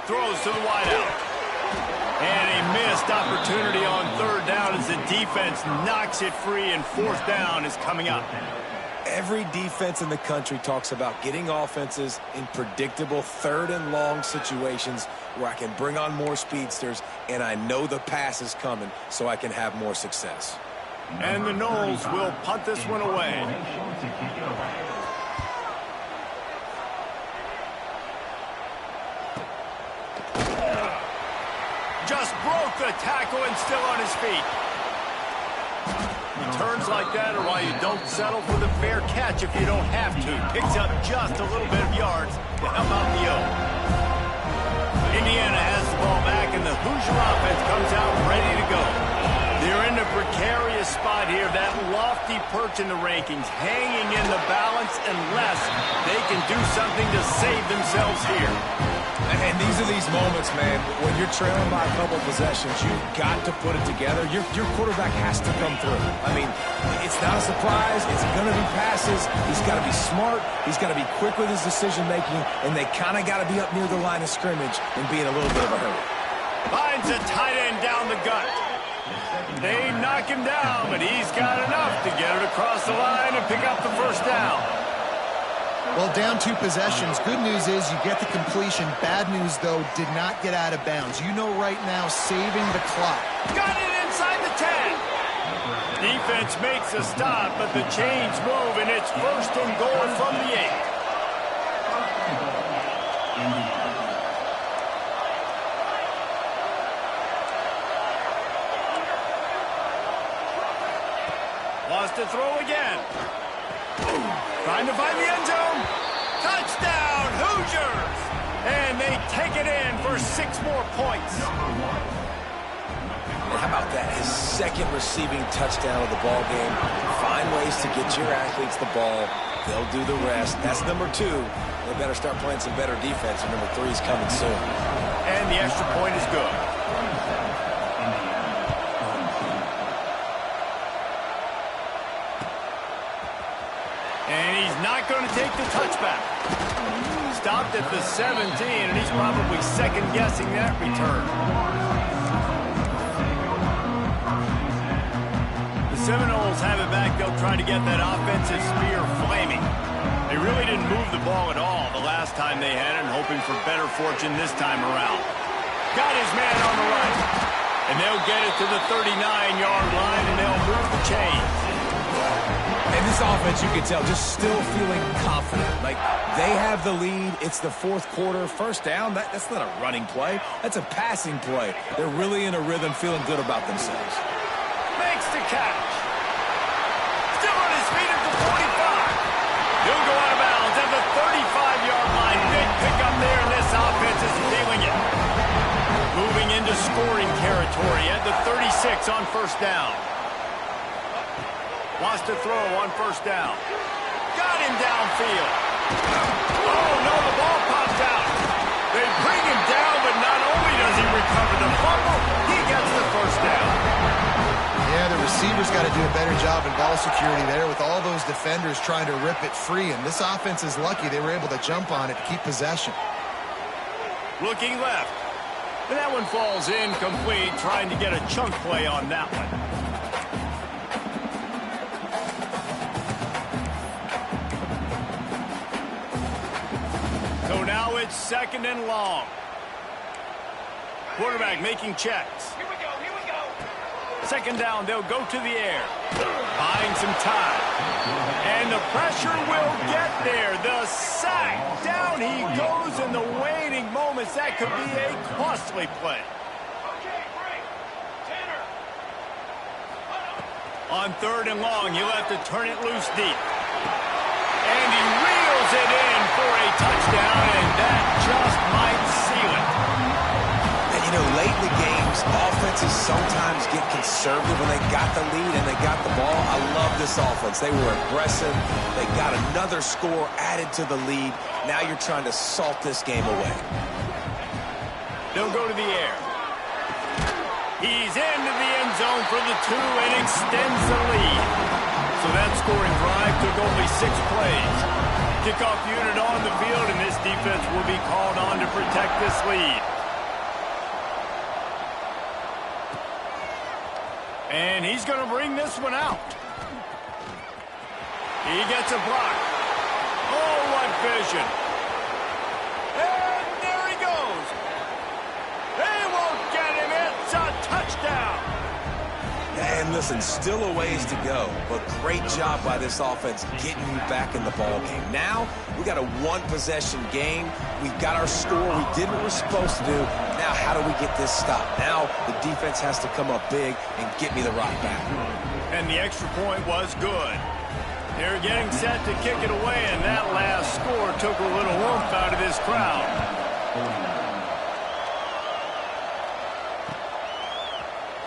Throws to the wideout. And a missed opportunity on third down as the defense knocks it free, and fourth down is coming up. Every defense in the country talks about getting offenses in predictable third and long situations where I can bring on more speedsters and I know the pass is coming so I can have more success. And the Noles will punt this one away. Just broke the tackle and still on his feet. Turns like that are why you don't settle for the fair catch if you don't have to. Picks up just a little bit of yards to help out the O. Indiana has the ball back, and the Hoosier offense comes out ready to go. They're in a precarious spot here, that lofty perch in the rankings, hanging in the balance unless they can do something to save themselves here. And these are these moments, man, when you're trailing by a couple possessions, you've got to put it together. Your quarterback has to come through. I mean, it's not a surprise. It's going to be passes. He's got to be smart. He's got to be quick with his decision-making, and they kind of got to be up near the line of scrimmage and be in a little bit of a hurry. Finds a tight end down the gut. They knock him down, but he's got enough to get it across the line and pick up the first down. Well, down 2 possessions. Good news is you get the completion. Bad news, though, did not get out of bounds. You know right now, saving the clock. Got it inside the 10. Defense makes a stop, but the chains move, and it's first and goal from the 8. Wants to throw again. Trying to find the end zone. Touchdown, Hoosiers! And they take it in for 6 more points. And how about that? His second receiving touchdown of the ball game. Find ways to get your athletes the ball. They'll do the rest. That's number 2. They better start playing some better defense, and number 3 is coming soon. And the extra point is good. And he's not going to take the touchback. Stopped at the 17, and he's probably second-guessing that return. The Seminoles have it back. They'll try to get that offensive spear flaming. They really didn't move the ball at all the last time they had it, and hoping for better fortune this time around. Got his man on the right. And they'll get it to the 39-yard line, and they'll move the chains. And this offense, you can tell, just still feeling confident. Like, they have the lead. It's the fourth quarter. First down, that's not a running play. That's a passing play. They're really in a rhythm, feeling good about themselves. Makes the catch. Still on his feet at the 45. He'll go out of bounds at the 35-yard line. Big pickup there, and this offense is feeling it. Moving into scoring territory at the 36 on first down. Wants to throw on first down. Got him downfield. Oh, no, the ball pops out. They bring him down, but not only does he recover the fumble, he gets the first down. Yeah, the receivers got to do a better job in ball security there with all those defenders trying to rip it free. And this offense is lucky they were able to jump on it to keep possession. Looking left. And that one falls incomplete, trying to get a chunk play on that one. So now it's second and long. Quarterback making checks. Here we go. Second down, they'll go to the air. Buying some time. And the pressure will get there. The sack. Down he goes in the waning moments. That could be a costly play. On third and long, he'll have to turn it loose deep. And he reels it in for a touchdown, and that just might seal it. And, you know, late in the games, offenses sometimes get conservative when they got the lead and they got the ball. I love this offense. They were aggressive. They got another score added to the lead. Now you're trying to salt this game away. They'll go to the air. He's into the end zone for the 2 and extends the lead. So that scoring drive took only 6 plays. Kickoff unit on the field, and this defense will be called on to protect this lead. And he's going to bring this one out. He gets a block. Oh, what vision. And there he goes. They won't get him. It's a touchdown. And listen, still a ways to go, but great job by this offense getting you back in the ball game. Now, we got a one-possession game. We got our score. We did what we're supposed to do. Now, how do we get this stopped? Now, the defense has to come up big and get me the rock back. And the extra point was good. They're getting set to kick it away, and that last score took a little oomph out of this crowd.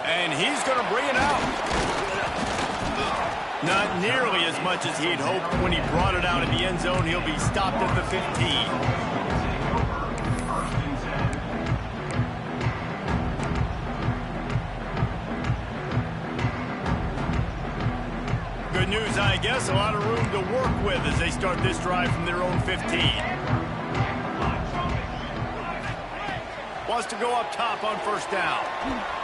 And he's going to bring it out. Not nearly as much as he'd hoped when he brought it out in the end zone. He'll be stopped at the 15. Good news, I guess. A lot of room to work with as they start this drive from their own 15. Wants to go up top on first down.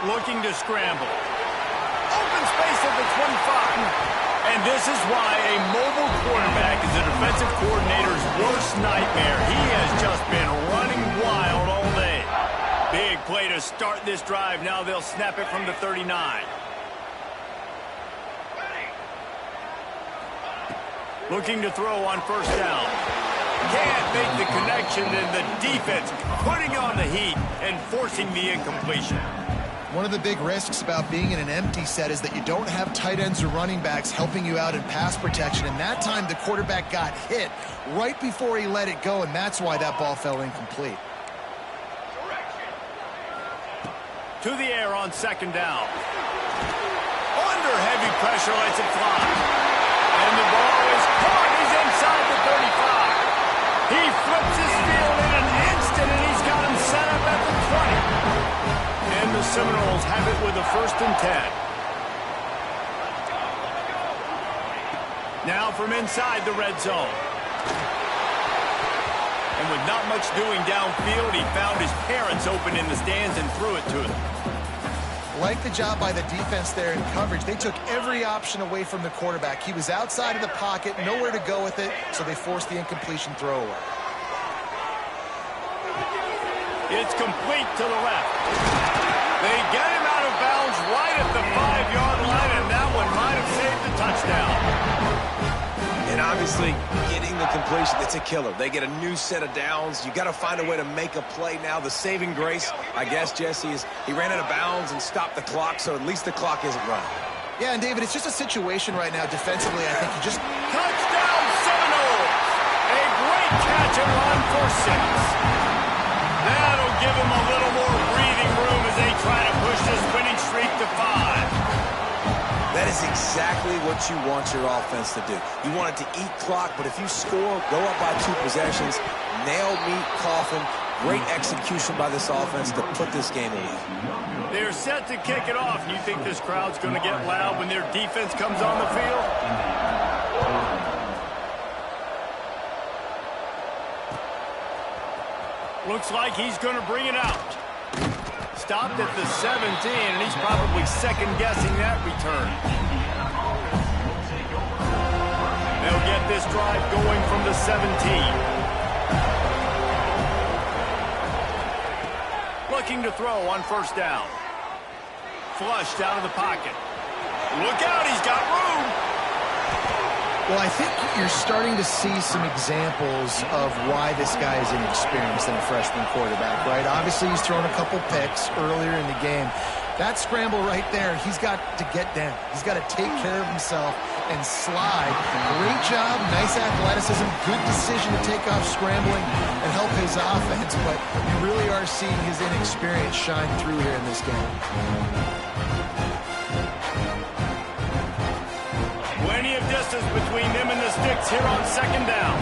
Looking to scramble. Open space at the 25. And this is why a mobile quarterback is a defensive coordinator's worst nightmare. He has just been running wild all day. Big play to start this drive. Now they'll snap it from the 39. Looking to throw on first down. Can't make the connection, and the defense putting on the heat and forcing the incompletion. One of the big risks about being in an empty set is that you don't have tight ends or running backs helping you out in pass protection. And that time, the quarterback got hit right before he let it go, and that's why that ball fell incomplete. To the air on second down. Under heavy pressure, lets it fly. And the ball is caught. He's inside the 35. He flips his field in an instant, and he's got him set up at the 20. And the Seminoles have it with a 1st and 10. Now from inside the red zone. And with not much doing downfield, he found his parents open in the stands and threw it to them. Like the job by the defense there in coverage. They took every option away from the quarterback. He was outside of the pocket, nowhere to go with it, so they forced the incompletion throwaway. It's complete to the left. They get him out of bounds right at the 5-yard line, and that one might have saved the touchdown. And obviously, getting the completion, it's a killer. They get a new set of downs. You got to find a way to make a play now. The saving grace, I guess, Jesse, is he ran out of bounds and stopped the clock, so at least the clock isn't running. Yeah, and David, it's just a situation right now defensively. I think you just... Touchdown Seminoles! A great catch and run for 6. That'll give them a little more breathing room as they try to push this winning streak to 5. That is exactly what you want your offense to do. You want it to eat clock, but if you score, go up by 2 possessions, nail, meet, coffin, great execution by this offense to put this game away. They're set to kick it off. You think this crowd's going to get loud when their defense comes on the field? Looks like he's going to bring it out. Stopped at the 17, and he's probably second-guessing that return. They'll get this drive going from the 17. Looking to throw on first down. Flushed out of the pocket. Look out, he's got room. Well, I think you're starting to see some examples of why this guy is inexperienced in a freshman quarterback, right? Obviously, he's thrown a couple picks earlier in the game. That scramble right there, he's got to get down. He's got to take care of himself and slide. Great job, nice athleticism, good decision to take off scrambling and help his offense, but you really are seeing his inexperience shine through here in this game. Plenty of distance between them and the sticks here on second down.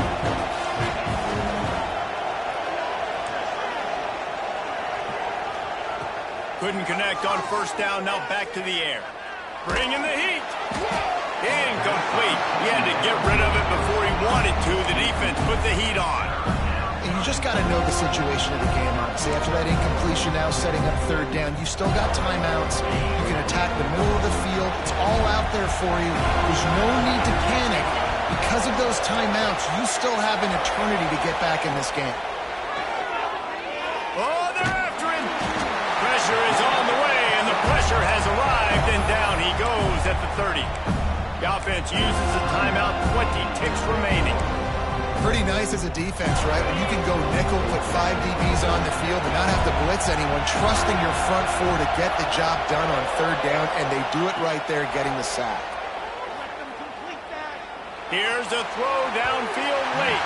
Couldn't connect on first down, now back to the air. Bringing the heat. Incomplete. He had to get rid of it before he wanted to. The defense put the heat on. And you just got to know the situation of the game, honestly. After that incompletion, now setting up third down, you still got timeouts. You can attack the middle of the field. It's all out there for you. There's no need to panic. Because of those timeouts, you still have an eternity to get back in this game. Oh, they're after him. Pressure is on the way, and the pressure has arrived, and down he goes at the 30. The offense uses a timeout, 20 ticks remaining. Pretty nice as a defense, right? When you can go nickel, put 5 DBs on the field and not have to blitz anyone, trusting your front 4 to get the job done on third down, and they do it right there, getting the sack. Here's a throw downfield late.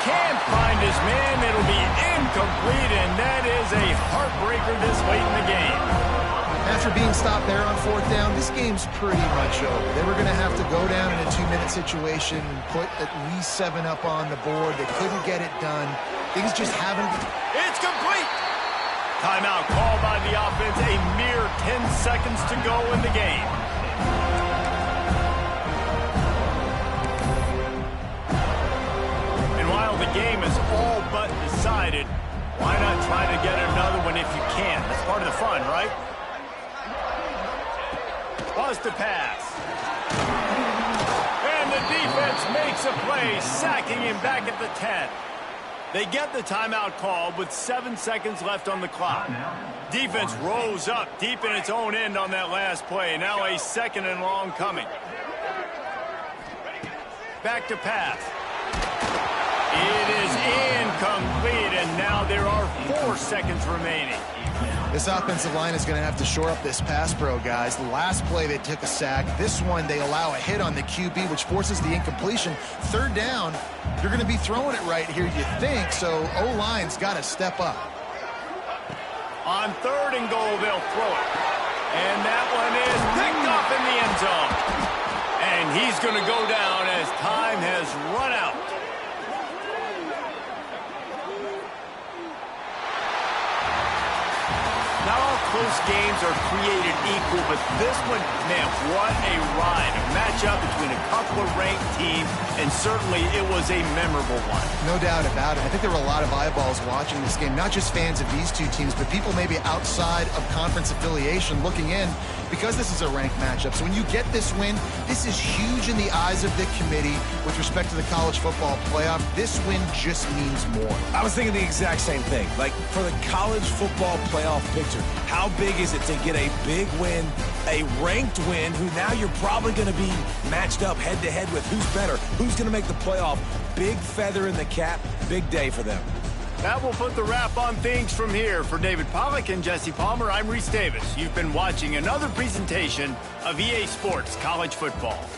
Can't find his man. It'll be incomplete, and that is a heartbreaker this late in the game. After being stopped there on fourth down, this game's pretty much over. They were going to have to go down in a 2-minute situation, put at least 7 up on the board. They couldn't get it done. Things just haven't... It's complete! Timeout called by the offense. A mere 10 seconds to go in the game. And while the game is all but decided, why not try to get another one if you can? That's part of the fun, right? Was to pass. And the defense makes a play, sacking him back at the 10. They get the timeout called with 7 seconds left on the clock. Defense rose up deep in its own end on that last play. Now a second and long coming. Back to pass. It is incomplete, and now there are 4 seconds remaining. This offensive line is going to have to shore up this pass pro, guys. The last play they took a sack. This one they allow a hit on the QB, which forces the incompletion. Third down, you're going to be throwing it right here, you think, so O-line's got to step up. On third and goal, they'll throw it. And that one is picked up in the end zone. And he's going to go down as time has run out. Now I'll most games are created equal, but this one, man, what a ride. A matchup between a couple of ranked teams, and certainly it was a memorable one. No doubt about it. I think there were a lot of eyeballs watching this game, not just fans of these two teams, but people maybe outside of conference affiliation looking in because this is a ranked matchup. So when you get this win, this is huge in the eyes of the committee with respect to the college football playoff. This win just means more. I was thinking the exact same thing. Like, for the college football playoff picture, how big is it to get a big win, a ranked win, who now you're probably going to be matched up head-to-head with who's better, who's going to make the playoff. Big feather in the cap, big day for them. That will put the wrap on things from here. For David Pollack and Jesse Palmer, I'm Reese Davis. You've been watching another presentation of EA Sports College Football.